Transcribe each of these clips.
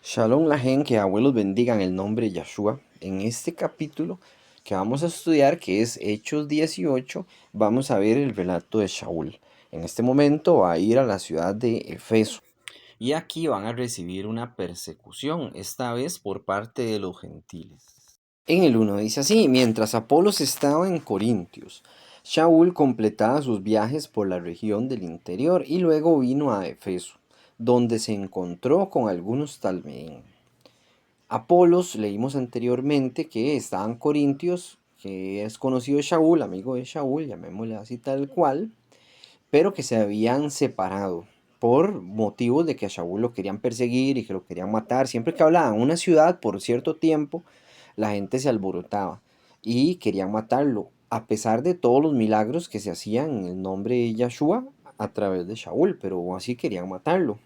Shalom la gente, que abuelos bendigan el nombre de Yahshua. En este capítulo que vamos a estudiar, que es Hechos 18, vamos a ver el relato de Shaul. En este momento va a ir a la ciudad de Efeso. Y aquí van a recibir una persecución, esta vez por parte de los gentiles. En el 1 dice así: mientras Apolos estaba en Corintios, Shaul completaba sus viajes por la región del interior y luego vino a Efeso, donde se encontró con algunos talmeín. Apolos, leímos anteriormente que estaban Corintios, que es conocido de Shaul, amigo de Shaul, llamémosle así tal cual, pero que se habían separado por motivos de que a Shaul lo querían perseguir y que lo querían matar. Siempre que hablaban una ciudad por cierto tiempo, la gente se alborotaba y querían matarlo, a pesar de todos los milagros que se hacían en el nombre de Yahshua a través de Shaul, pero aún así querían matarlo.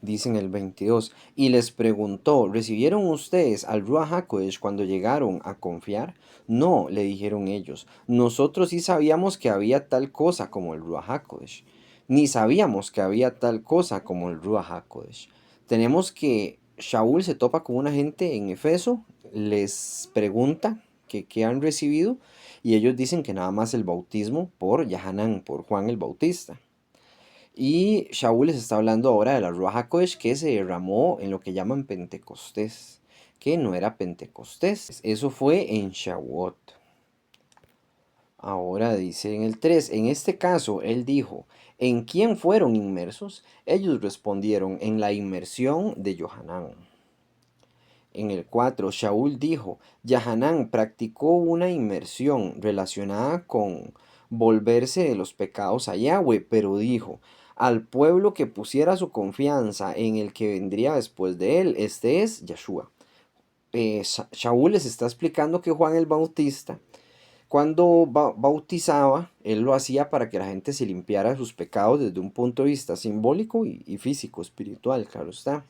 Dice en el 22, y les preguntó: ¿recibieron ustedes al Ruach HaKodesh cuando llegaron a confiar? No, le dijeron ellos, nosotros sí sabíamos que había tal cosa como el Ruach HaKodesh, ni sabíamos que había tal cosa como el Ruach HaKodesh. Tenemos que Shaul se topa con una gente en Efeso, les pregunta que qué han recibido, y ellos dicen que nada más el bautismo por Yahanan, por Juan el Bautista. Y Shaul les está hablando ahora de la Ruach HaKodesh que se derramó en lo que llaman Pentecostés, que no era Pentecostés, eso fue en Shavuot. Ahora dice en el 3, en este caso él dijo: ¿en quién fueron inmersos? Ellos respondieron: en la inmersión de Johanán. En el 4, Shaul dijo: Yahanán practicó una inmersión relacionada con volverse de los pecados a Yahweh, pero dijo al pueblo que pusiera su confianza en el que vendría después de él, este es Yahshua. Shaul les está explicando que Juan el Bautista, cuando bautizaba, él lo hacía para que la gente se limpiara de sus pecados desde un punto de vista simbólico y físico, espiritual, claro está.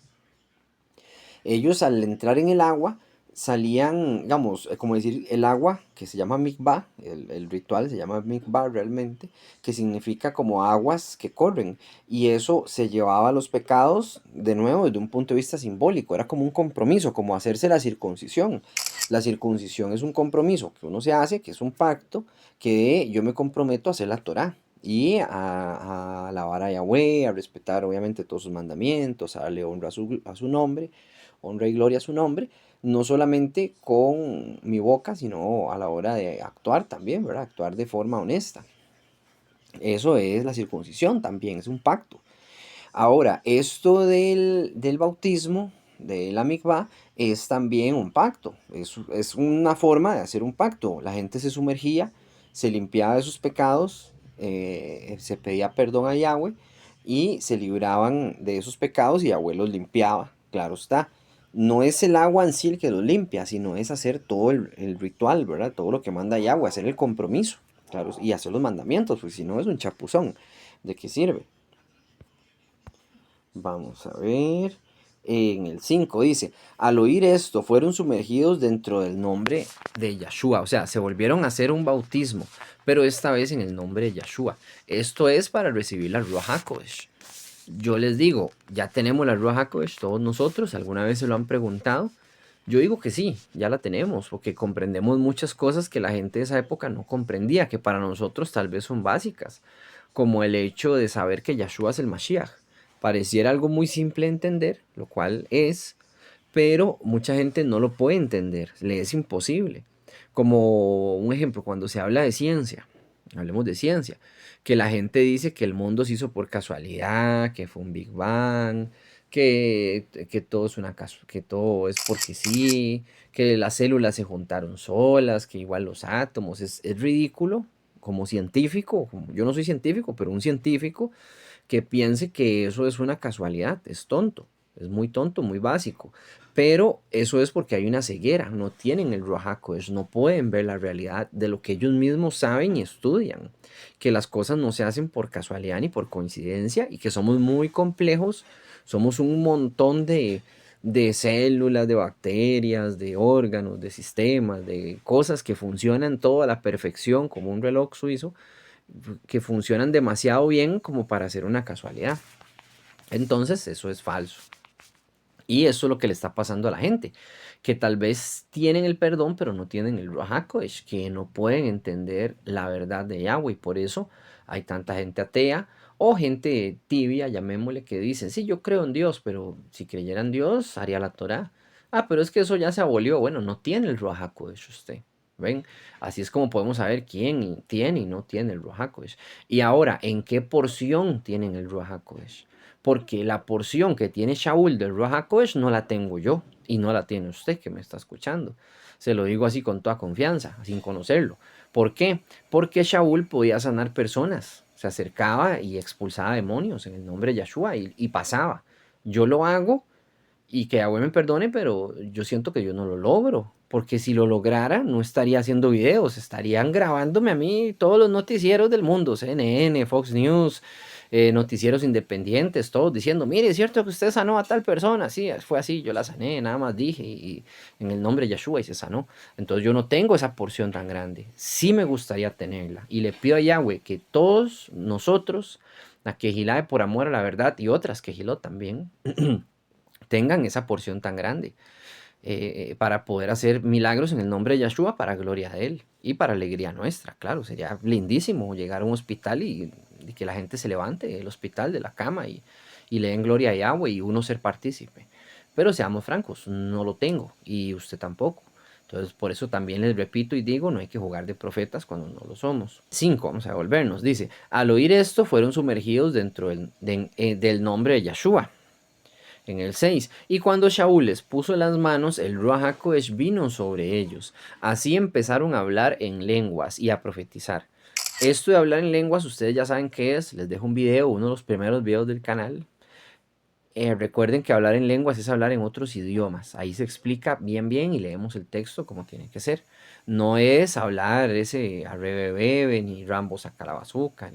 Ellos al entrar en el agua salían, digamos, como decir, el agua que se llama mikvah, el ritual se llama mikvah realmente, que significa como aguas que corren. Y eso se llevaba a los pecados, de nuevo, desde un punto de vista simbólico. Era como un compromiso, como hacerse la circuncisión. La circuncisión es un compromiso que uno se hace, que es un pacto, que yo me comprometo a hacer la Torá y a alabar a Yahweh, a respetar obviamente todos sus mandamientos, a darle honra a su nombre, honra y gloria a su nombre, no solamente con mi boca, sino a la hora de actuar también, ¿verdad? Actuar de forma honesta. Eso es la circuncisión también, es un pacto. Ahora, esto del bautismo, de la mikvah, es también un pacto, es una forma de hacer un pacto. La gente se sumergía, se limpiaba de sus pecados, se pedía perdón a Yahweh y se libraban de esos pecados y Yahweh los limpiaba, claro está. No es el agua en sí el que los limpia, sino es hacer todo el ritual, ¿verdad? Todo lo que manda Yahweh, hacer el compromiso, claro, y hacer los mandamientos, porque si no es un chapuzón. ¿De qué sirve? Vamos a ver. En el 5 dice: al oír esto fueron sumergidos dentro del nombre de Yahshua. O sea, se volvieron a hacer un bautismo, pero esta vez en el nombre de Yahshua. Esto es para recibir la Ruach HaKodesh. Yo les digo, ya tenemos la Ruach HaKodesh todos nosotros. ¿Alguna vez se lo han preguntado? Yo digo que sí, ya la tenemos, porque comprendemos muchas cosas que la gente de esa época no comprendía, que para nosotros tal vez son básicas, como el hecho de saber que Yahshua es el Mashiach. Pareciera algo muy simple de entender, lo cual es, pero mucha gente no lo puede entender, le es imposible. Como un ejemplo, cuando se habla de ciencia, hablemos de ciencia, que la gente dice que el mundo se hizo por casualidad, que fue un Big Bang, que todo es que todo es porque sí, que las células se juntaron solas, que igual los átomos, es ridículo como científico, yo no soy científico, pero un científico que piense que eso es una casualidad, es tonto, es muy tonto, muy básico. Pero eso es porque hay una ceguera, no tienen el Ruach HaKodesh, no pueden ver la realidad de lo que ellos mismos saben y estudian, que las cosas no se hacen por casualidad ni por coincidencia y que somos muy complejos, somos un montón de células, de bacterias, de órganos, de sistemas, de cosas que funcionan todo a la perfección como un reloj suizo, que funcionan demasiado bien como para ser una casualidad. Entonces, eso es falso. Y eso es lo que le está pasando a la gente, que tal vez tienen el perdón, pero no tienen el Ruach HaKodesh, que no pueden entender la verdad de Yahweh. Y por eso hay tanta gente atea o gente tibia, llamémosle, que dicen, sí, yo creo en Dios, pero si creyera en Dios, haría la Torá. Ah, pero es que eso ya se abolió. Bueno, no tiene el Ruach HaKodesh usted. ¿Ven? Así es como podemos saber quién tiene y no tiene el Ruach HaKodesh. Y ahora, ¿en qué porción tienen el Ruach HaKodesh? Porque la porción que tiene Shaul del Ruach HaKodesh no la tengo yo y no la tiene usted que me está escuchando. Se lo digo así con toda confianza, sin conocerlo. ¿Por qué? Porque Shaul podía sanar personas, se acercaba y expulsaba demonios en el nombre de Yahshua y pasaba. Yo lo hago y que Yahweh me perdone, pero yo siento que yo no lo logro. Porque si lo lograra, no estaría haciendo videos, estarían grabándome a mí todos los noticieros del mundo, CNN, Fox News, noticieros independientes, todos diciendo, mire, es cierto que usted sanó a tal persona. Sí, fue así, yo la sané, nada más dije, y en el nombre de Yahshua y se sanó. Entonces yo no tengo esa porción tan grande. Sí me gustaría tenerla. Y le pido a Yahweh que todos nosotros, la Quejilá por amor a la verdad y otras Quejilot también, tengan esa porción tan grande para poder hacer milagros en el nombre de Yahshua para gloria de Él y para alegría nuestra. Claro, sería lindísimo llegar a un hospital y que la gente se levante del hospital, de la cama y le den gloria a Yahweh y uno ser partícipe. Pero seamos francos, no lo tengo y usted tampoco. Entonces, por eso también les repito y digo, no hay que jugar de profetas cuando no lo somos. 5, vamos a volvernos. Dice, al oír esto fueron sumergidos dentro del nombre de Yahshua en el 6. Y cuando Shaul les puso las manos, el Ruach HaKodesh vino sobre ellos. Así empezaron a hablar en lenguas y a profetizar. Esto de hablar en lenguas, ustedes ya saben qué es. Les dejo un video, uno de los primeros videos del canal. Recuerden que hablar en lenguas es hablar en otros idiomas. Ahí se explica bien y leemos el texto como tiene que ser. No es hablar ese arrebebebe, ni Rambo saca la bazooka,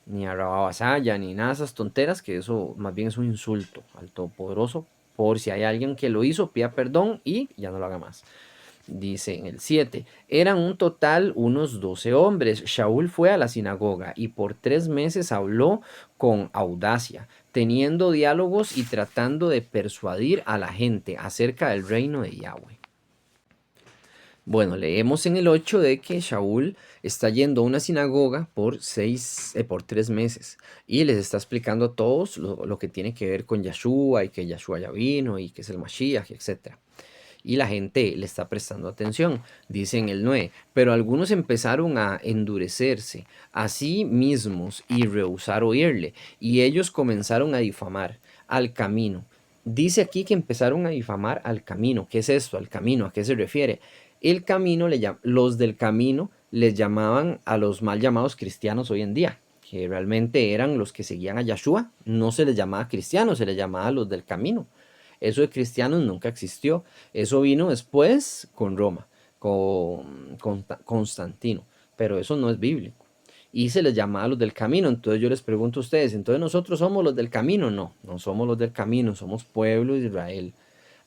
ni a Rababasaya, ni nada de esas tonteras, que eso más bien es un insulto al Todopoderoso. Por si hay alguien que lo hizo, pida perdón y ya no lo haga más. Dice en el 7, eran un total unos 12 hombres. Shaul fue a la sinagoga y por 3 meses habló con audacia, teniendo diálogos y tratando de persuadir a la gente acerca del reino de Yahweh. Bueno, leemos en el 8 de que Shaul está yendo a una sinagoga por 3 meses y les está explicando a todos lo que tiene que ver con Yahshua y que Yahshua ya vino y que es el Mashiach, etc. Y la gente le está prestando atención. Dice en el 9, pero algunos empezaron a endurecerse a sí mismos y rehusar oírle, y ellos comenzaron a difamar al camino. Dice aquí que empezaron a difamar al camino. ¿Qué es esto? Al camino, ¿a qué se refiere? El camino, los del camino les llamaban a los mal llamados cristianos hoy en día, que realmente eran los que seguían a Yahshua. No se les llamaba cristianos, se les llamaba los del camino. Eso de cristianos nunca existió. Eso vino después con Roma, con Constantino. Pero eso no es bíblico. Y se les llamaba los del camino. Entonces yo les pregunto a ustedes, ¿entonces nosotros somos los del camino? No, no somos los del camino, somos pueblo de Israel.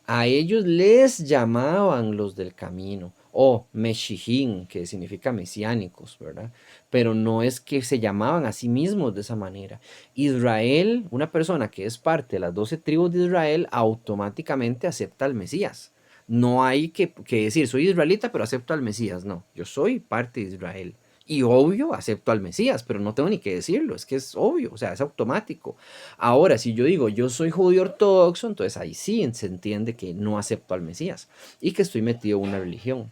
A ellos les llamaban los del camino, o Meshijín, que significa mesiánicos, ¿verdad? Pero no es que se llamaban a sí mismos de esa manera. Israel, una persona que es parte de las 12 tribus de Israel, automáticamente acepta al Mesías. No hay que decir, soy israelita, pero acepto al Mesías. No, yo soy parte de Israel. Y obvio, acepto al Mesías, pero no tengo ni que decirlo, es que es obvio, o sea, es automático. Ahora, si yo digo yo soy judío ortodoxo, entonces ahí sí se entiende que no acepto al Mesías y que estoy metido en una religión.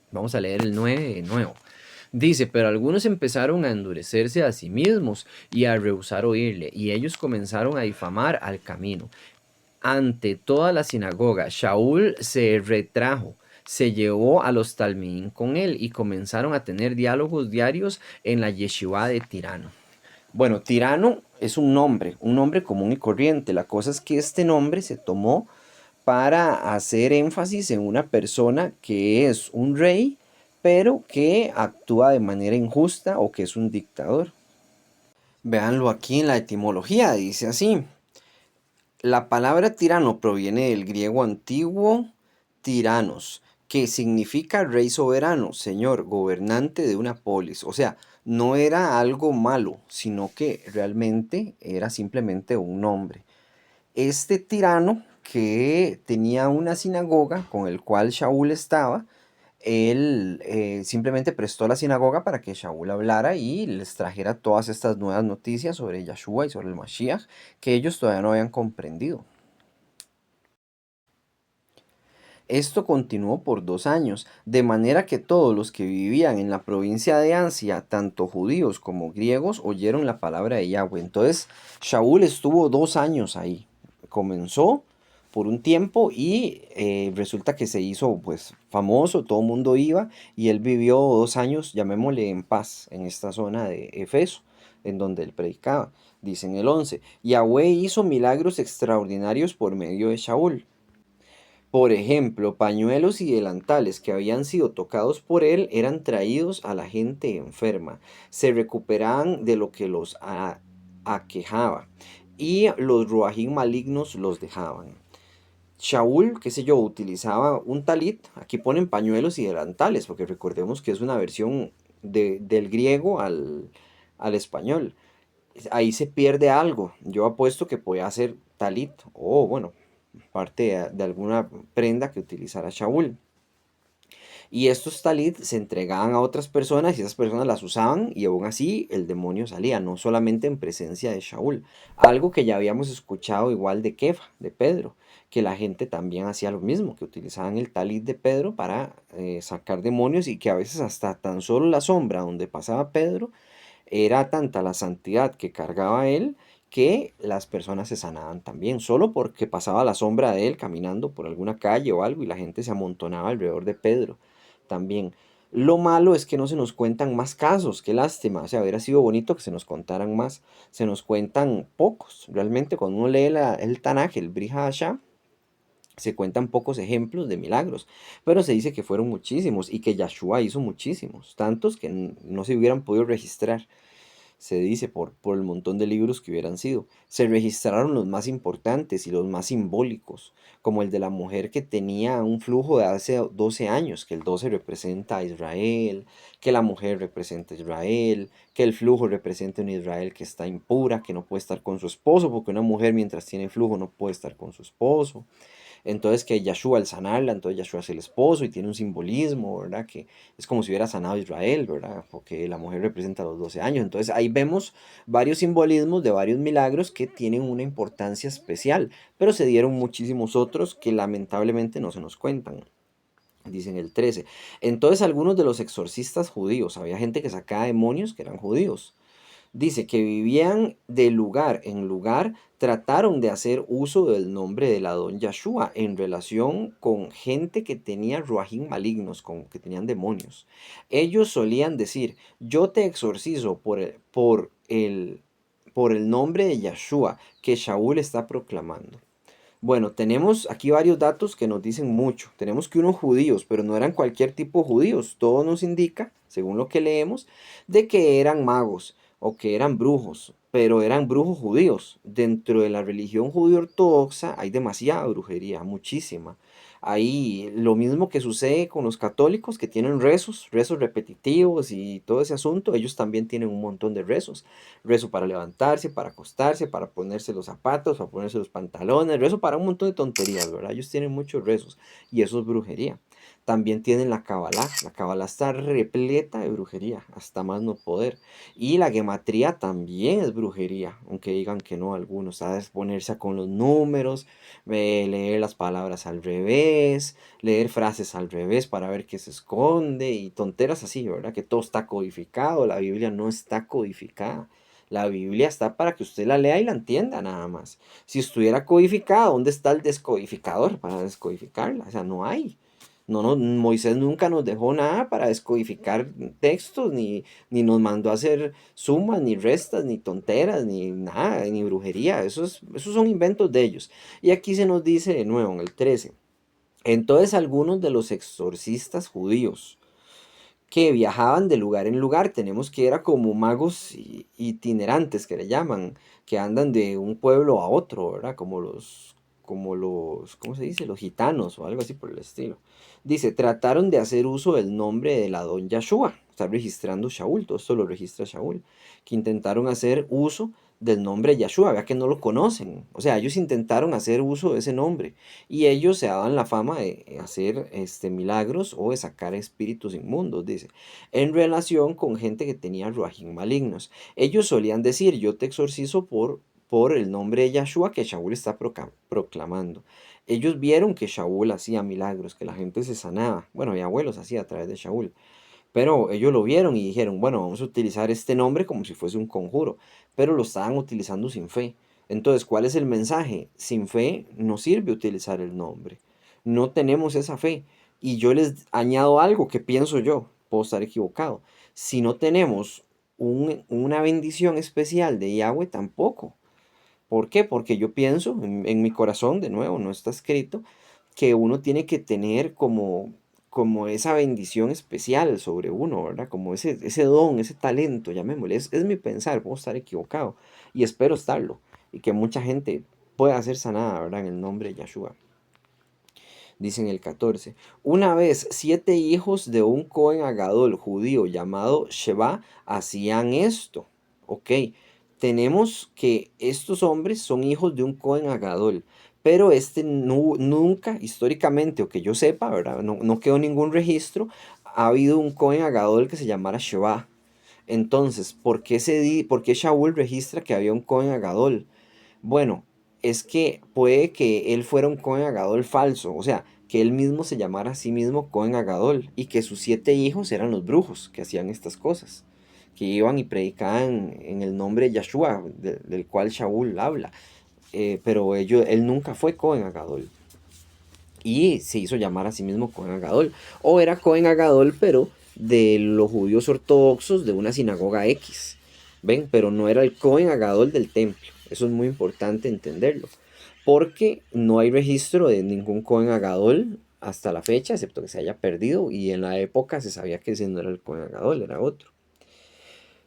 Vamos a leer el 9 de nuevo. Dice, pero algunos empezaron a endurecerse a sí mismos y a rehusar oírle, y ellos comenzaron a difamar al camino. Ante toda la sinagoga, Shaul se retrajo, se llevó a los talmín con él y comenzaron a tener diálogos diarios en la yeshiva de Tirano. Bueno, Tirano es un nombre común y corriente. La cosa es que este nombre se tomó para hacer énfasis en una persona que es un rey, pero que actúa de manera injusta o que es un dictador. Véanlo aquí en la etimología, dice así. La palabra tirano proviene del griego antiguo tiranos, que significa rey soberano, señor, gobernante de una polis. O sea, no era algo malo, sino que realmente era simplemente un nombre. Este tirano que tenía una sinagoga con el cual Shaul estaba, él simplemente prestó la sinagoga para que Shaul hablara y les trajera todas estas nuevas noticias sobre Yahshua y sobre el Mashiach que ellos todavía no habían comprendido. Esto continuó por 2 años, de manera que todos los que vivían en la provincia de Asia, tanto judíos como griegos, oyeron la palabra de Yahweh. Entonces, Shaul estuvo 2 años ahí. Comenzó por un tiempo y resulta que se hizo pues famoso, todo el mundo iba y él vivió 2 años, llamémosle en paz, en esta zona de Efeso, en donde él predicaba. Dice en el 11, Yahweh hizo milagros extraordinarios por medio de Shaul. Por ejemplo, pañuelos y delantales que habían sido tocados por él eran traídos a la gente enferma, se recuperaban de lo que los aquejaba y los ruajín malignos los dejaban. Shaul, qué sé yo, utilizaba un talit, aquí ponen pañuelos y delantales, porque recordemos que es una versión del griego al español. Ahí se pierde algo. Yo apuesto que podía ser talit o, bueno, parte de alguna prenda que utilizara Shaul. Y estos talit se entregaban a otras personas y esas personas las usaban y aún así el demonio salía, no solamente en presencia de Shaul. Algo que ya habíamos escuchado igual de Kefa, de Pedro, que la gente también hacía lo mismo, que utilizaban el talit de Pedro para sacar demonios y que a veces hasta tan solo la sombra donde pasaba Pedro era tanta la santidad que cargaba él que las personas se sanaban también, solo porque pasaba la sombra de él caminando por alguna calle o algo y la gente se amontonaba alrededor de Pedro también. Lo malo es que no se nos cuentan más casos, qué lástima, o sea, hubiera sido bonito que se nos contaran más, se nos cuentan pocos, realmente cuando uno lee el Tanaj, el Brit Hadashah, se cuentan pocos ejemplos de milagros, pero se dice que fueron muchísimos y que Yahshua hizo muchísimos, tantos que no se hubieran podido registrar, se dice, por el montón de libros que hubieran sido. Se registraron los más importantes y los más simbólicos, como el de la mujer que tenía un flujo de hace 12 años, que el 12 representa a Israel, que la mujer representa a Israel, que el flujo representa a un Israel que está impura, que no puede estar con su esposo, porque una mujer mientras tiene flujo no puede estar con su esposo. Entonces que Yahshua al sanarla, entonces Yahshua es el esposo y tiene un simbolismo, ¿verdad? Que es como si hubiera sanado a Israel, ¿verdad? Porque la mujer representa los 12 años. Entonces ahí vemos varios simbolismos de varios milagros que tienen una importancia especial, pero se dieron muchísimos otros que lamentablemente no se nos cuentan. Dicen el 13. Entonces algunos de los exorcistas judíos, había gente que sacaba demonios que eran judíos. Dice que vivían de lugar en lugar, trataron de hacer uso del nombre del Adón Yahshua en relación con gente que tenía ruajín malignos, con que tenían demonios. Ellos solían decir, yo te exorcizo por el nombre de Yahshua que Shaul está proclamando. Bueno, tenemos aquí varios datos que nos dicen mucho. Tenemos que unos judíos, pero no eran cualquier tipo de judíos. Todo nos indica, según lo que leemos, de que eran magos o que eran brujos, pero eran brujos judíos. Dentro de la religión judío ortodoxa hay demasiada brujería, muchísima. Ahí lo mismo que sucede con los católicos que tienen rezos, rezos repetitivos y todo ese asunto, ellos también tienen un montón de rezos. Rezo para levantarse, para acostarse, para ponerse los zapatos, para ponerse los pantalones, rezo para un montón de tonterías, ¿verdad? Ellos tienen muchos rezos y eso es brujería. También tienen la Kabbalah está repleta de brujería, hasta más no poder. Y la gematría también es brujería, aunque digan que no algunos, ¿sabes? Ponerse con los números, leer las palabras al revés, leer frases al revés para ver qué se esconde y tonteras así, ¿verdad? Que todo está codificado, la Biblia no está codificada. La Biblia está para que usted la lea y la entienda nada más. Si estuviera codificada, ¿dónde está el descodificador para descodificarla? O sea, no hay. No, no, Moisés nunca nos dejó nada para descodificar textos, ni nos mandó a hacer sumas, ni restas, ni tonteras, ni nada, ni brujería. Esos son inventos de ellos. Y aquí se nos dice de nuevo en el 13. Entonces algunos de los exorcistas judíos que viajaban de lugar en lugar. Tenemos que era como magos itinerantes que le llaman, que andan de un pueblo a otro, ¿verdad? ¿Cómo se dice? Los gitanos o algo así por el estilo. Dice, trataron de hacer uso del nombre del Adón Yahshua. Está registrando Shaul, todo esto lo registra Shaul, que intentaron hacer uso del nombre Yahshua, vea que no lo conocen. O sea, ellos intentaron hacer uso de ese nombre y ellos se daban la fama de hacer milagros o de sacar espíritus inmundos, dice, en relación con gente que tenía ruajín malignos. Ellos solían decir, yo te exorcizo por el nombre de Yahshua que Shaul está proclamando. Ellos vieron que Shaul hacía milagros, que la gente se sanaba. Bueno, mi abuelo se hacía a través de Shaul. Pero ellos lo vieron y dijeron, bueno, vamos a utilizar este nombre como si fuese un conjuro, pero lo estaban utilizando sin fe. Entonces, ¿cuál es el mensaje? Sin fe no sirve utilizar el nombre. No tenemos esa fe. Y yo les añado algo que pienso yo, puedo estar equivocado. Si no tenemos una bendición especial de Yahweh, tampoco. ¿Por qué? Porque yo pienso, en mi corazón, de nuevo, no está escrito, que uno tiene que tener como esa bendición especial sobre uno, ¿verdad? Como ese don, ese talento, llamémosle. Es mi pensar, puedo estar equivocado y espero estarlo. Y que mucha gente pueda ser sanada, ¿verdad? En el nombre de Yahshua. Dice en el 14, una vez 7 hijos de un Cohen Agadol judío llamado Sheba hacían esto. Ok, tenemos que estos hombres son hijos de un Cohen Agadol, pero nunca, históricamente, o que yo sepa, ¿verdad? No quedó ningún registro, ha habido un Cohen Agadol que se llamara Sheba. Entonces, ¿por qué Shaul registra que había un Cohen Agadol? Bueno, es que puede que él fuera un Cohen Agadol falso, o sea, que él mismo se llamara a sí mismo Cohen Agadol y que sus 7 hijos eran los brujos que hacían estas cosas, que iban y predicaban en el nombre de Yahshua, del cual Shaul habla. Pero él nunca fue Cohen Agadol y se hizo llamar a sí mismo Cohen Agadol, o era Cohen Agadol, pero de los judíos ortodoxos de una sinagoga X. ¿Ven? Pero no era el Cohen Agadol del templo. Eso es muy importante entenderlo. Porque no hay registro de ningún Cohen Agadol hasta la fecha, excepto que se haya perdido. Y en la época se sabía que ese no era el Cohen Agadol, era otro.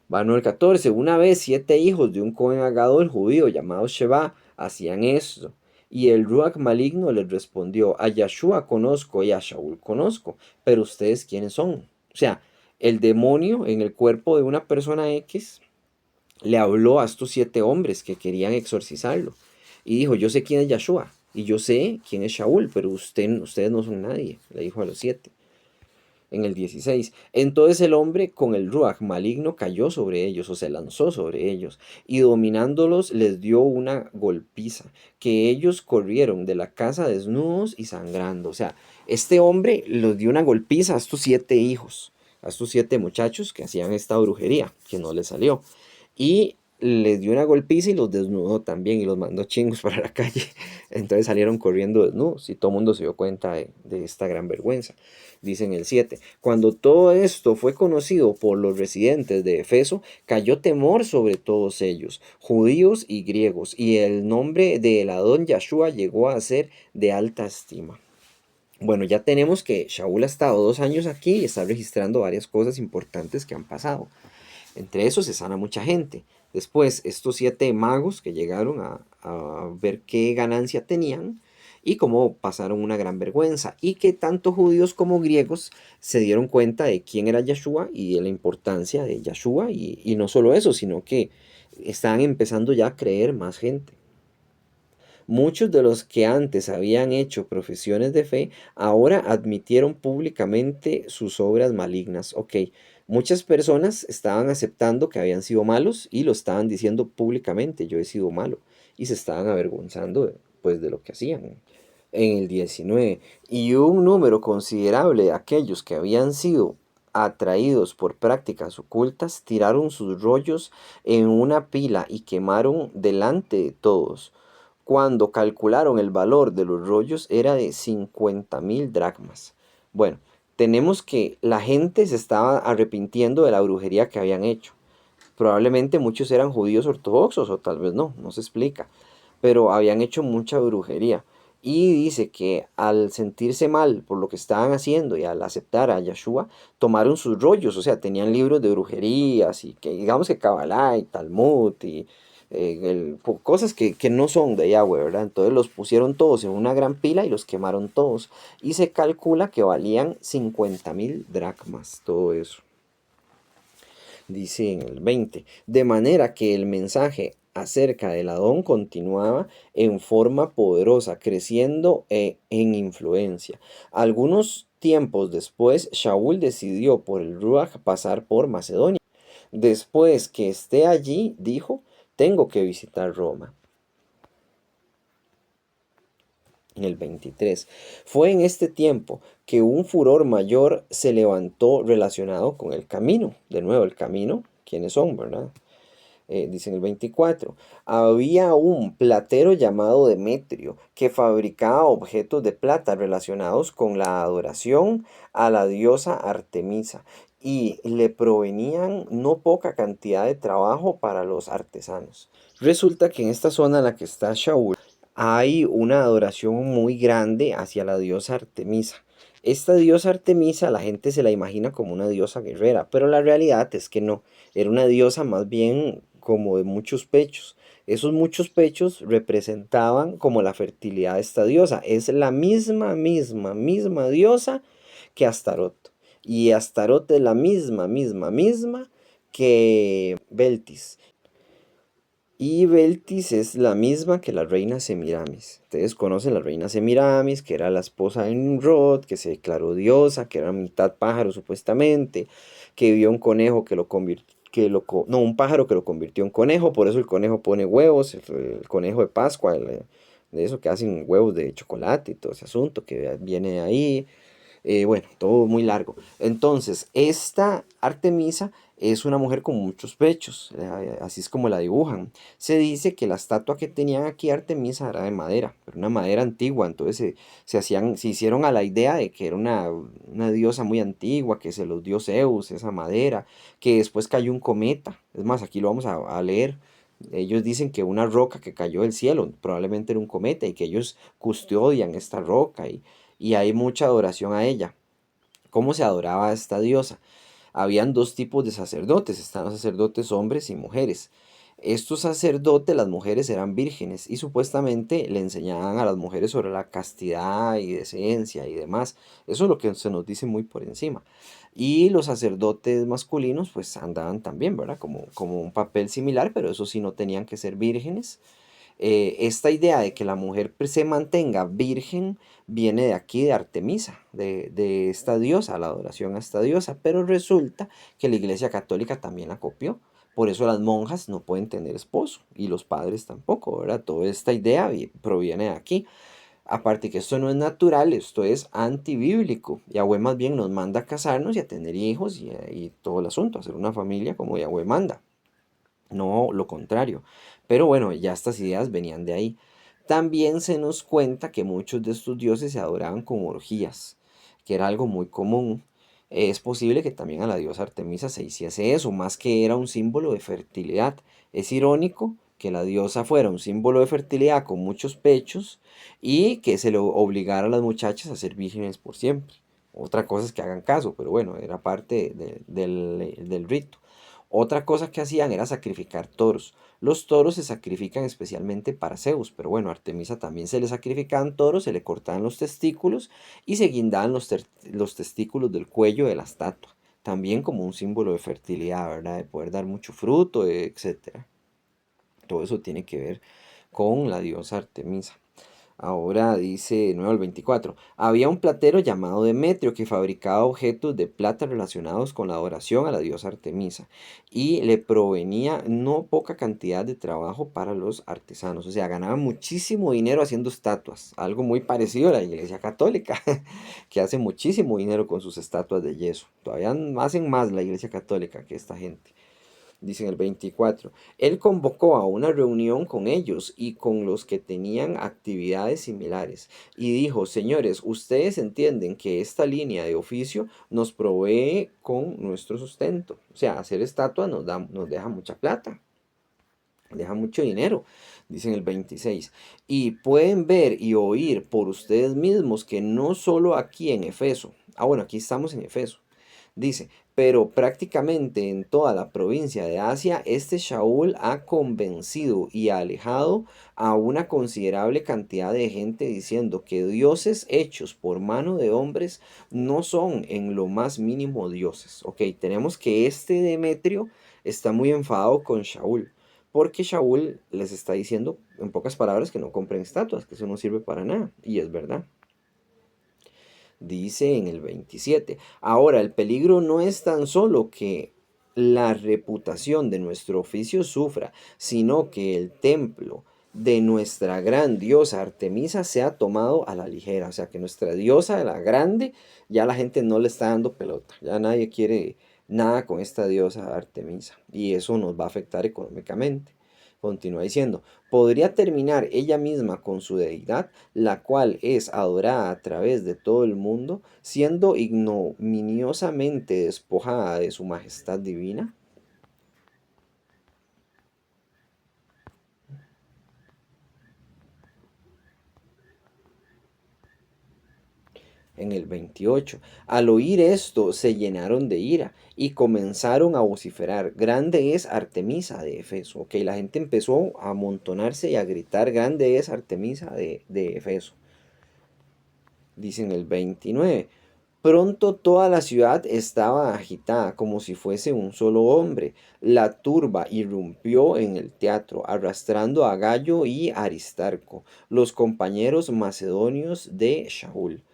Manuel 14. Una vez 7 hijos de un Cohen Agadol judío llamado Sheba hacían esto. Y el Ruach maligno les respondió, a Yahshua conozco y a Shaul conozco, pero ustedes quiénes son. O sea, el demonio en el cuerpo de una persona X le habló a estos 7 hombres que querían exorcizarlo. Y dijo, yo sé quién es Yahshua y yo sé quién es Shaul, pero ustedes no son nadie, le dijo a los 7. En el 16, entonces el hombre con el ruaj maligno cayó sobre ellos o se lanzó sobre ellos y dominándolos les dio una golpiza, que ellos corrieron de la casa desnudos y sangrando. O sea, este hombre los dio una golpiza a estos 7 hijos, a estos 7 muchachos que hacían esta brujería, que no les salió. Y les dio una golpiza y los desnudó también y los mandó chingos para la calle. Entonces salieron corriendo desnudos y todo el mundo se dio cuenta de esta gran vergüenza. Dice en el 7, cuando todo esto fue conocido por los residentes de Efeso, cayó temor sobre todos ellos, judíos y griegos, y el nombre del Adón Yahshua llegó a ser de alta estima. Bueno, ya tenemos que Shaul ha estado 2 años aquí y está registrando varias cosas importantes que han pasado. Entre esos se sana mucha gente. Después, estos 7 magos que llegaron a ver qué ganancia tenían y cómo pasaron una gran vergüenza. Y que tanto judíos como griegos se dieron cuenta de quién era Yahshua y de la importancia de Yahshua. Y no solo eso, sino que estaban empezando ya a creer más gente. Muchos de los que antes habían hecho profesiones de fe, ahora admitieron públicamente sus obras malignas. Ok, muchas personas estaban aceptando que habían sido malos y lo estaban diciendo públicamente, yo he sido malo, y se estaban avergonzando pues, de lo que hacían. En el 19, y un número considerable de aquellos que habían sido atraídos por prácticas ocultas, tiraron sus rollos en una pila y quemaron delante de todos. Cuando calcularon el valor de los rollos era de 50.000 dracmas. Bueno, tenemos que la gente se estaba arrepintiendo de la brujería que habían hecho. Probablemente muchos eran judíos ortodoxos o tal vez no se explica, pero habían hecho mucha brujería. Y dice que al sentirse mal por lo que estaban haciendo y al aceptar a Yahshua, tomaron sus rollos, o sea, tenían libros de brujerías y que digamos que Kabbalah y Talmud y cosas que no son de Yahweh, ¿verdad? Entonces los pusieron todos en una gran pila y los quemaron todos. Y se calcula que valían 50.000 dracmas, todo eso. Dice en el 20, de manera que el mensaje acerca del Adón continuaba en forma poderosa, creciendo en influencia. Algunos tiempos después, Shaul decidió por el Ruach pasar por Macedonia. Después que esté allí, dijo, tengo que visitar Roma. En el 23. Fue en este tiempo que un furor mayor se levantó relacionado con el camino. De nuevo, el camino, ¿quiénes son, verdad? Dice en el 24, había un platero llamado Demetrio que fabricaba objetos de plata relacionados con la adoración a la diosa Artemisa y le provenían no poca cantidad de trabajo para los artesanos. Resulta que en esta zona en la que está Shaul hay una adoración muy grande hacia la diosa Artemisa. Esta diosa Artemisa la gente se la imagina como una diosa guerrera, pero la realidad es que no. Era una diosa más bien como de muchos pechos. Esos muchos pechos representaban como la fertilidad de esta diosa. Es la misma diosa que Astarot. Y Astarot es la misma que Beltis. Y Beltis es la misma que la reina Semiramis. Ustedes conocen la reina Semiramis, que era la esposa de Nimrod, que se declaró diosa, que era mitad pájaro supuestamente, que vio un conejo que lo convirtió, no, un pájaro que lo convirtió en conejo, por eso el conejo pone huevos, el conejo de Pascua, de eso que hacen huevos de chocolate y todo ese asunto que viene de ahí. Bueno, todo muy largo. Entonces, esta Artemisa es una mujer con muchos pechos, así es como la dibujan. Se dice que la estatua que tenían aquí Artemisa era de madera, pero una madera antigua, entonces se hicieron a la idea de que era una diosa muy antigua, que se los dio Zeus, esa madera, que después cayó un cometa. Es más, aquí lo vamos a leer. Ellos dicen que una roca que cayó del cielo probablemente era un cometa y que ellos custodian esta roca y hay mucha adoración a ella. ¿Cómo se adoraba a esta diosa? Habían dos tipos de sacerdotes, están los sacerdotes hombres y mujeres. Estos sacerdotes, las mujeres eran vírgenes y supuestamente le enseñaban a las mujeres sobre la castidad y decencia y demás. Eso es lo que se nos dice muy por encima. Y los sacerdotes masculinos pues andaban también, ¿verdad? Como un papel similar, pero eso sí no tenían que ser vírgenes. Esta idea de que la mujer se mantenga virgen viene de aquí, de Artemisa, de esta diosa, la adoración a esta diosa, pero resulta que la Iglesia Católica también la copió. Por eso las monjas no pueden tener esposo y los padres tampoco, ¿verdad? Toda esta idea proviene de aquí. Aparte que esto no es natural, esto es antibíblico. Yahweh más bien nos manda a casarnos y a tener hijos y todo el asunto, a hacer una familia como Yahweh manda, no lo contrario. Pero bueno, ya estas ideas venían de ahí. También se nos cuenta que muchos de estos dioses se adoraban con orgías, que era algo muy común. Es posible que también a la diosa Artemisa se hiciese eso, más que era un símbolo de fertilidad. Es irónico que la diosa fuera un símbolo de fertilidad con muchos pechos y que se lo obligara a las muchachas a ser vírgenes por siempre. Otra cosa es que hagan caso, pero bueno, era parte del rito. Otra cosa que hacían era sacrificar toros. Los toros se sacrifican especialmente para Zeus, pero bueno, a Artemisa también se le sacrificaban toros, se le cortaban los testículos y se guindaban los testículos del cuello de la estatua. También como un símbolo de fertilidad, ¿verdad? De poder dar mucho fruto, etcétera. Todo eso tiene que ver con la diosa Artemisa. Ahora dice de nuevo el 24. Había un platero llamado Demetrio que fabricaba objetos de plata relacionados con la adoración a la diosa Artemisa y le provenía no poca cantidad de trabajo para los artesanos. O sea, ganaba muchísimo dinero haciendo estatuas. Algo muy parecido a la Iglesia Católica, que hace muchísimo dinero con sus estatuas de yeso. Todavía hacen más la Iglesia Católica que esta gente. Dice en el 24, él convocó a una reunión con ellos y con los que tenían actividades similares y dijo, señores, ustedes entienden que esta línea de oficio nos provee con nuestro sustento. O sea, hacer estatuas nos deja mucha plata, deja mucho dinero, dice en el 26. Y pueden ver y oír por ustedes mismos que no solo aquí en Efeso, bueno, aquí estamos en Efeso, dice, pero prácticamente en toda la provincia de Asia, este Shaul ha convencido y alejado a una considerable cantidad de gente diciendo que dioses hechos por mano de hombres no son en lo más mínimo dioses. Ok, tenemos que este Demetrio está muy enfadado con Shaul. porque Shaul les está diciendo, en pocas palabras, que no compren estatuas, que eso no sirve para nada. Y es verdad. Dice en el 27. Ahora, el peligro no es tan solo que la reputación de nuestro oficio sufra, sino que el templo de nuestra gran diosa Artemisa sea tomado a la ligera. O sea, que nuestra diosa, la grande, ya la gente no le está dando pelota. Ya nadie quiere nada con esta diosa Artemisa. Y eso nos va a afectar económicamente. Continúa diciendo, podría terminar ella misma con su deidad, la cual es adorada a través de todo el mundo, siendo ignominiosamente despojada de su majestad divina. En el 28. Al oír esto, se llenaron de ira y comenzaron a vociferar, grande es Artemisa de Efeso. Ok, la gente empezó a amontonarse y a gritar, grande es Artemisa de Efeso. Dice en el 29. Pronto toda la ciudad estaba agitada, como si fuese un solo hombre. La turba irrumpió en el teatro, arrastrando a Gallo y Aristarco, los compañeros macedonios de Shaul.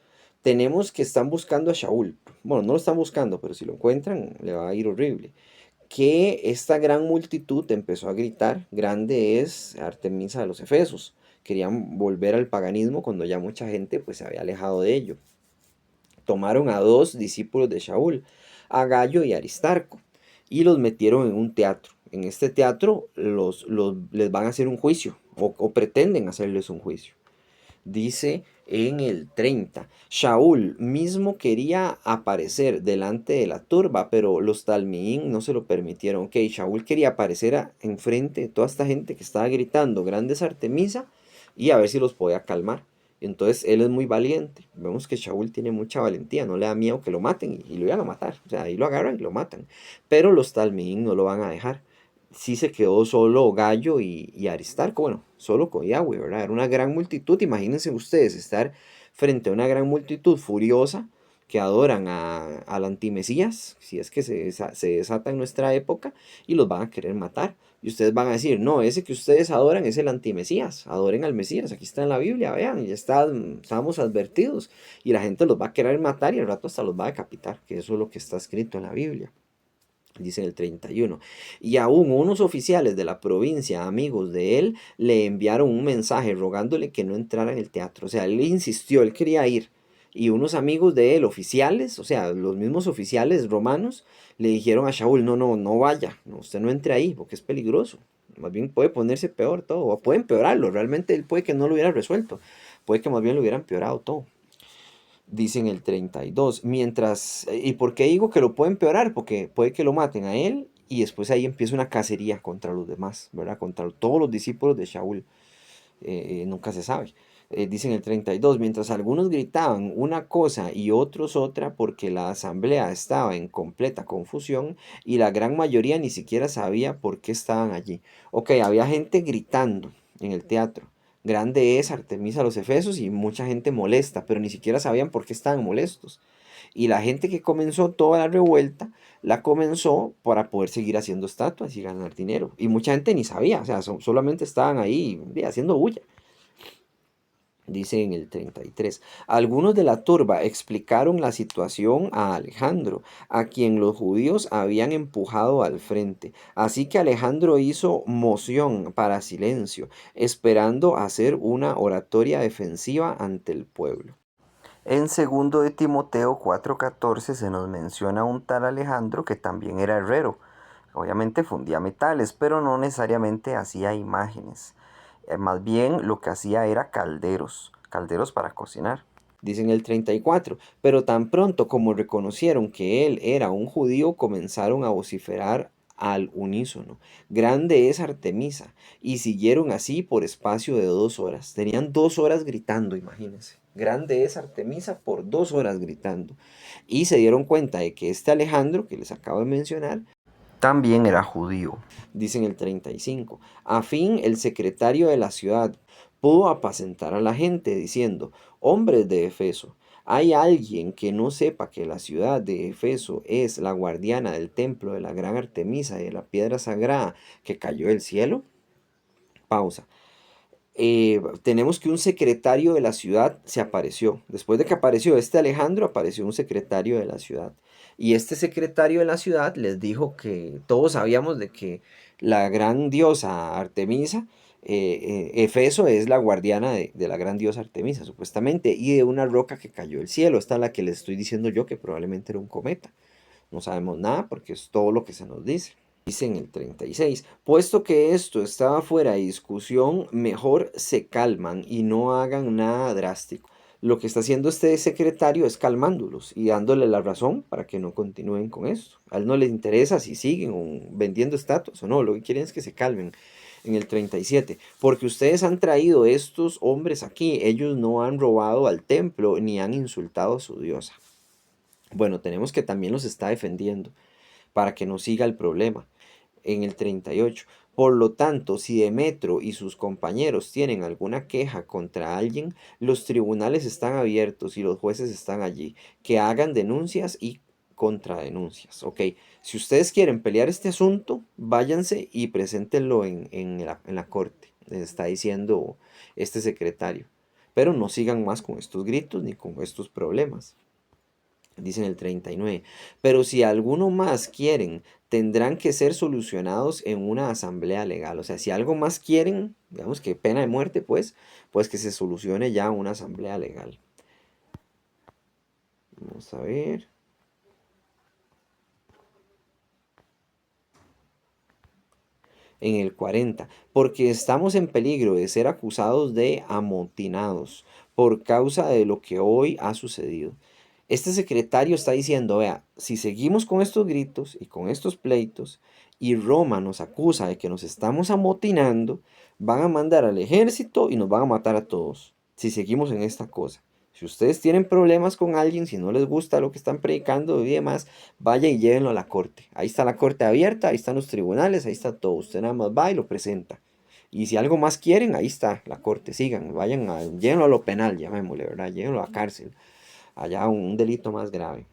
Tenemos que están buscando a Shaul. Bueno, no lo están buscando, pero si lo encuentran, le va a ir horrible. Que esta gran multitud empezó a gritar, grande es Artemisa de los Efesos. Querían volver al paganismo cuando ya mucha gente pues se había alejado de ello. Tomaron a dos discípulos de Shaul, a Gallo y Aristarco, y los metieron en un teatro. En este teatro les van a hacer un juicio, o pretenden hacerles un juicio. Dice en el 30, Shaul mismo quería aparecer delante de la turba, pero los talmiín no se lo permitieron. Ok, Shaul quería aparecer enfrente de toda esta gente que estaba gritando grandes Artemisa y a ver si los podía calmar. Entonces él es muy valiente. Vemos que Shaul tiene mucha valentía, no le da miedo que lo maten y lo iban a matar. O sea, ahí lo agarran y lo matan. Pero los talmiín no lo van a dejar. Sí se quedó solo Gallo y Aristarco, bueno, solo con Yahweh, ¿verdad? Era una gran multitud, imagínense ustedes estar frente a una gran multitud furiosa que adoran al antimesías, si es que se desata en nuestra época, y los van a querer matar. Y ustedes van a decir, no, ese que ustedes adoran es el antimesías, adoren al Mesías, aquí está en la Biblia, vean, ya estábamos advertidos. Y la gente los va a querer matar y al rato hasta los va a decapitar, que eso es lo que está escrito en la Biblia. Dice en el 31. Y aún unos oficiales de la provincia, amigos de él, le enviaron un mensaje rogándole que no entrara en el teatro. O sea, él insistió, él quería ir. Y unos amigos de él, oficiales, o sea, los mismos oficiales romanos, le dijeron a Shaul, no, no, no vaya, no, usted no entre ahí porque es peligroso. Más bien puede ponerse peor todo, o puede empeorarlo. Realmente él puede que no lo hubiera resuelto, puede que más bien lo hubiera empeorado todo. Dice en el 32. Mientras, ¿y por qué digo que lo puede empeorar? Porque puede que lo maten a él y después ahí empieza una cacería contra los demás, ¿verdad? Contra todos los discípulos de Shaul. Nunca se sabe. Dice en el 32. Mientras algunos gritaban una cosa y otros otra porque la asamblea estaba en completa confusión y la gran mayoría ni siquiera sabía por qué estaban allí. Ok, había gente gritando en el teatro. Grande es Artemisa a los Efesos y mucha gente molesta, pero ni siquiera sabían por qué estaban molestos. Y la gente que comenzó toda la revuelta, la comenzó para poder seguir haciendo estatuas y ganar dinero. Y mucha gente ni sabía, o sea, solamente estaban ahí haciendo bulla. Dice en el 33. Algunos de la turba explicaron la situación a Alejandro, a quien los judíos habían empujado al frente. Así que Alejandro hizo moción para silencio, esperando hacer una oratoria defensiva ante el pueblo. En segundo de Timoteo 4:14 se nos menciona un tal Alejandro que también era herrero. Obviamente fundía metales, pero no necesariamente hacía imágenes. Más bien lo que hacía era calderos para cocinar. Dice en el 34, pero tan pronto como reconocieron que él era un judío, comenzaron a vociferar al unísono. Grande es Artemisa. Y siguieron así por espacio de 2 horas. Tenían 2 horas gritando, imagínense. Grande es Artemisa por 2 horas gritando. Y se dieron cuenta de que este Alejandro, que les acabo de mencionar, también era judío. Dice en el 35. A fin el secretario de la ciudad pudo apacentar a la gente diciendo, hombres de Efeso, ¿hay alguien que no sepa que la ciudad de Efeso es la guardiana del templo de la gran Artemisa y de la piedra sagrada que cayó del cielo? pausa. Tenemos que un secretario de la ciudad se apareció. Después de que apareció este Alejandro, apareció un secretario de la ciudad. Y este secretario de la ciudad les dijo que todos sabíamos de que la gran diosa Artemisa, Efeso es la guardiana de la gran diosa Artemisa, supuestamente, y de una roca que cayó del cielo. Esta es la que les estoy diciendo yo, que probablemente era un cometa. No sabemos nada porque es todo lo que se nos dice. Dice en el 36, puesto que esto estaba fuera de discusión, mejor se calman y no hagan nada drástico. Lo que está haciendo este secretario es calmándolos y dándole la razón para que no continúen con esto. A él no les interesa si siguen vendiendo estatuas o no, lo que quieren es que se calmen. En el 37, porque ustedes han traído estos hombres aquí, ellos no han robado al templo ni han insultado a su diosa. Bueno, tenemos que también los está defendiendo para que no siga el problema. En el 38. Por lo tanto, si Demetrio y sus compañeros tienen alguna queja contra alguien, los tribunales están abiertos y los jueces están allí, que hagan denuncias y contradenuncias. Ok, si ustedes quieren pelear este asunto, váyanse y preséntenlo en la corte, les está diciendo este secretario. Pero no sigan más con estos gritos ni con estos problemas. Dice en el 39, pero si alguno más quieren, tendrán que ser solucionados en una asamblea legal. O sea, si algo más quieren, digamos que pena de muerte, pues que se solucione ya en una asamblea legal. Vamos a ver. En el 40, porque estamos en peligro de ser acusados de amotinados por causa de lo que hoy ha sucedido. Este secretario está diciendo, vea, si seguimos con estos gritos y con estos pleitos y Roma nos acusa de que nos estamos amotinando, van a mandar al ejército y nos van a matar a todos si seguimos en esta cosa. Si ustedes tienen problemas con alguien, si no les gusta lo que están predicando y demás, vaya y llévenlo a la corte. Ahí está la corte abierta, ahí están los tribunales, ahí está todo. Usted nada más va y lo presenta. Y si algo más quieren, ahí está la corte. Sigan, llévenlo a lo penal, llamémosle, ¿verdad? Llévenlo a cárcel. Allá un delito más grave.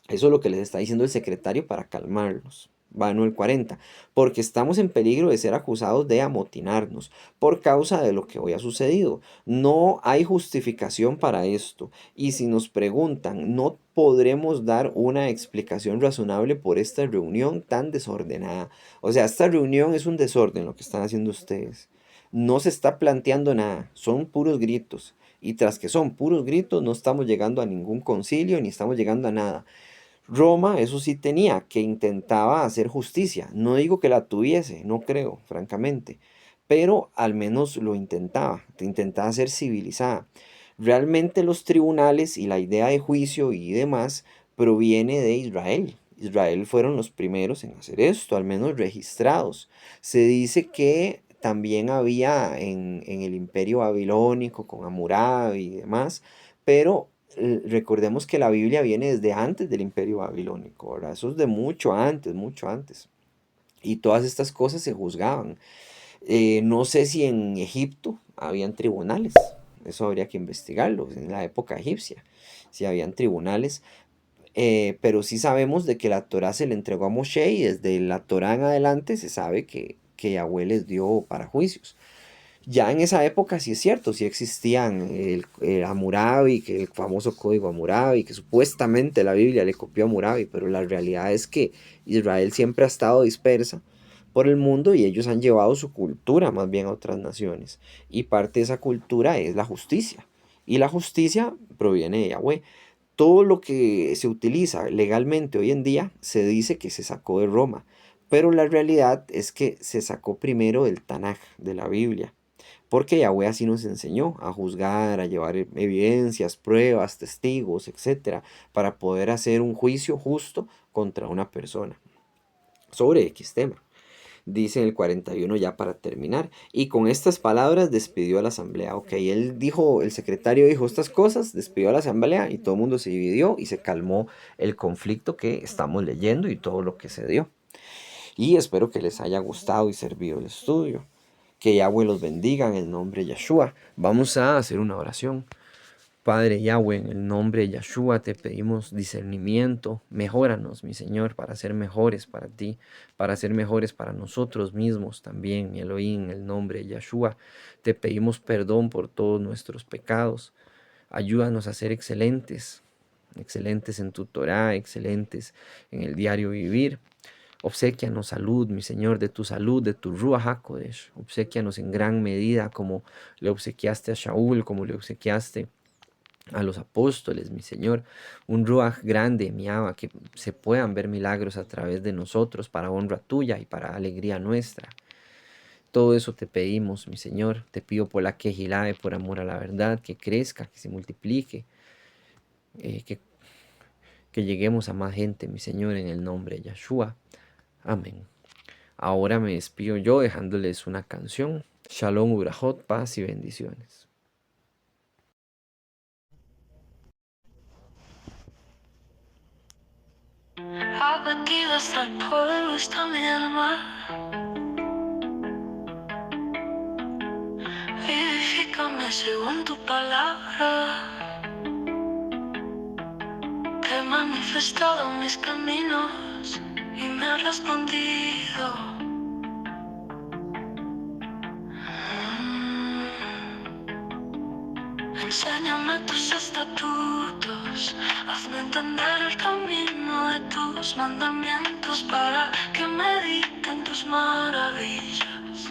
Eso es lo que les está diciendo el secretario para calmarlos. Bueno, el 40, porque estamos en peligro de ser acusados de amotinarnos por causa de lo que hoy ha sucedido. No hay justificación para esto. Y si nos preguntan, no podremos dar una explicación razonable por esta reunión tan desordenada. O sea, esta reunión es un desorden lo que están haciendo ustedes. No se está planteando nada, son puros gritos. Y tras que son puros gritos, no estamos llegando a ningún concilio ni estamos llegando a nada. Roma, eso sí tenía, que intentaba hacer justicia. No digo que la tuviese, no creo, francamente, pero al menos lo intentaba ser civilizada. Realmente los tribunales y la idea de juicio y demás proviene de Israel. Israel fueron los primeros en hacer esto, al menos registrados. Se dice que también había en el imperio babilónico con Hammurabi y demás, pero recordemos que la Biblia viene desde antes del imperio babilónico, ¿verdad? Eso es de mucho antes, mucho antes. Y todas estas cosas se juzgaban. No sé si en Egipto habían tribunales, eso habría que investigarlo, en la época egipcia, si habían tribunales, pero sí sabemos de que la Torá se le entregó a Moshe y desde la Torá en adelante se sabe que Yahweh les dio para juicios. Ya en esa época sí es cierto, sí existían el Hammurabi, que el famoso código Hammurabi, que supuestamente la Biblia le copió a Hammurabi, pero la realidad es que Israel siempre ha estado dispersa por el mundo y ellos han llevado su cultura más bien a otras naciones. Y parte de esa cultura es la justicia. Y la justicia proviene de Yahweh. Todo lo que se utiliza legalmente hoy en día se dice que se sacó de Roma, pero la realidad es que se sacó primero del Tanaj, de la Biblia. Porque Yahweh así nos enseñó a juzgar, a llevar evidencias, pruebas, testigos, etcétera, para poder hacer un juicio justo contra una persona sobre X tema. Dice en el 41 ya para terminar. Y con estas palabras despidió a la asamblea. Ok, él dijo, el secretario dijo estas cosas, despidió a la asamblea y todo el mundo se dividió y se calmó el conflicto que estamos leyendo y todo lo que se dio. Y espero que les haya gustado y servido el estudio. Que Yahweh los bendiga en el nombre de Yeshua. Vamos a hacer una oración. Padre Yahweh, en el nombre de Yahshua te pedimos discernimiento, mejóranos, mi Señor, para ser mejores para ti, para ser mejores para nosotros mismos también, mi Elohim, en el nombre de Yahshua. Te pedimos perdón por todos nuestros pecados. Ayúdanos a ser excelentes, excelentes en tu Torah, excelentes en el diario vivir. Obséquianos salud, mi Señor, de tu salud, de tu Ruach HaKodesh. Obséquianos en gran medida como le obsequiaste a Shaul, como le obsequiaste a los apóstoles, mi Señor, un Ruach grande, mi Abba, que se puedan ver milagros a través de nosotros para honra tuya y para alegría nuestra. Todo eso te pedimos, mi Señor. Te pido por la Quejilae, por amor a la verdad, que crezca, que se multiplique, eh, que, que lleguemos a más gente, mi Señor, en el nombre de Yahshua. Amén. Ahora me despido yo dejándoles una canción. Shalom, Urahot, paz y bendiciones. Abatido hasta el polvo está mi alma. Vivifícame según tu palabra. Te he manifestado mis caminos y me has respondido. Enséñame tus estatutos, hazme entender el camino de tus mandamientos para que medite en tus maravillas.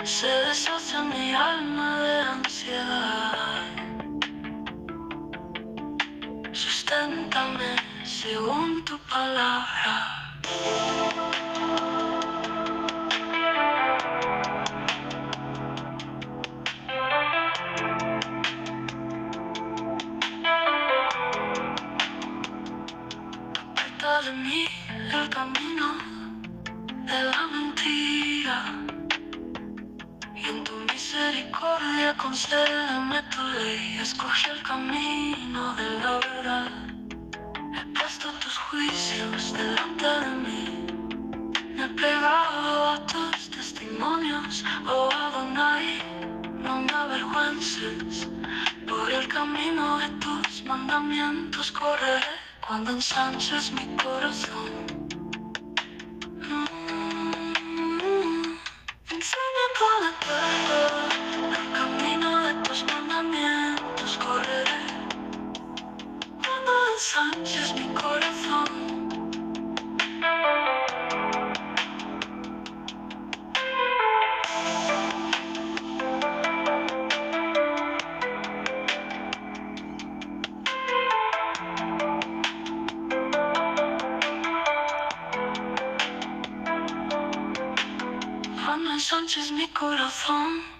Se deshace mi alma de ansiedad. Susténtame según tu palabra. Aparta de mí el camino de la mentira, y en tu misericordia concédeme tu ley. Escoge el camino de la verdad. He puesto tus juicios delante de mí. Me he pegado a tus testimonios, oh Adonai. No me avergüences, por el camino de tus mandamientos correré cuando ensanches mi corazón. Enseña cada verdad, el camino de tus mandamientos correré cuando ensanches mi corazón. Cuando ensanches mi corazón.